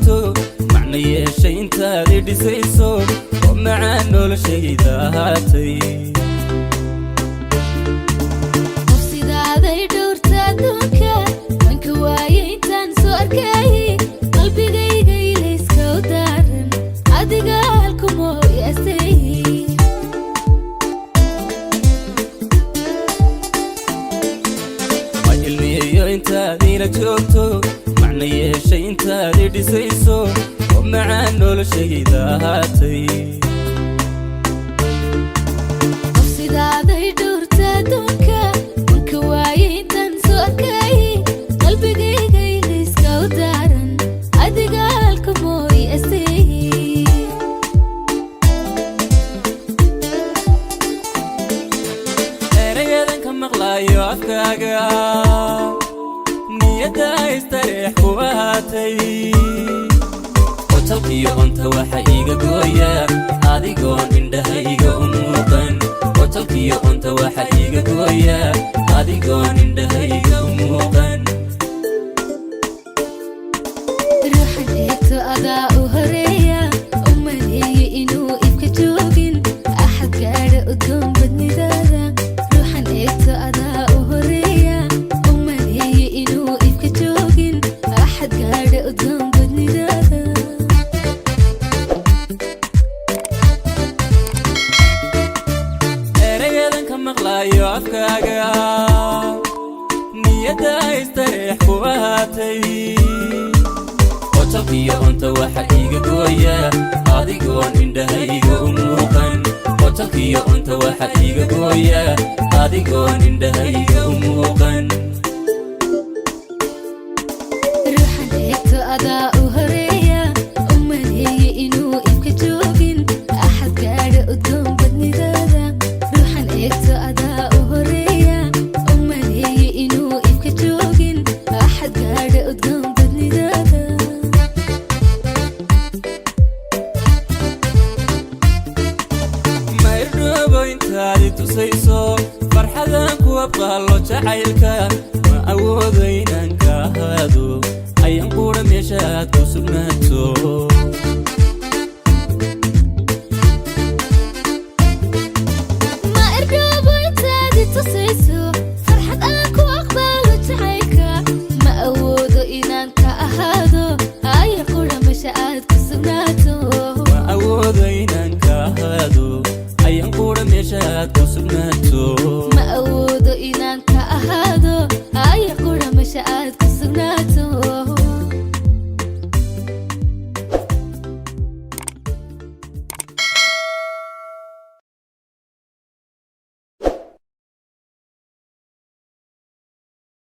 joogto macna yeeshay intaad i dhisayso oo macaan noloshayda ahaatay qofsidaaday dhowrta adduunka wanka waaye intaan soo arkayay qalbigayga ilayska u daaran adiga halkumoo yaasay ma ilmiyeeyo intaad ila joogto macna yeeshay intaad i dhisayso oo macaan noloshayda ahaatay qofsidaaday dhowrta adduunka wanka waaye intaan soo arkayay qalbigayga ilayska u daaran adiga halkumoo yaasay erayadan ka maqlaayo afkaaga niyadda istareex ku ahaatay qotalkiyo onta waxa iiga gooya adigoon indhahayga u muuqan qotalkiyo onta waxa iiga gooya adigoon indhahayga u muuqan ruuxan eegto adaa u horeeya u maleeye inuu ibka joogin axad gaadha udgoon badnidaada ruuxan eegto adaa u horeeya u maleeye inuu ibka joogin axad gaadha udgoon badnidaada erayadan ka maqlaayo afkaaga niyadda istareex ku ahaatay qotalkiyo onta waxa iiga gooya adigoon indhahayga u muuqan qotalkiyo onta waxa iiga gooya adigoon indhahayga u muuqan ruuxan eegto adaa u horeeya u maleeye inuu ibka joogin axad gaadha udgoon badnidaada ruuxan eegto adaa u horeeya u maleeye inuu ibka joogin axad gaadha udgoon badnidaada ma irdhoobo intaad i tusayso farxadan ku abqaallo jacaylka ma awoodo inaan ka ahaado ayaan qura meesha aad ku sugnaato ma irdhoobo intaad i tusayso farxad aan ku aqbaalo jacaylka ma awoodo inaan ka ahaado aya qura meesha aad ku sugnaato ma awoodo inaan ka ahaado ayaan qura meesha aad ku sugnaato ma awoodo inaan ka ahaado aya qura meesha aad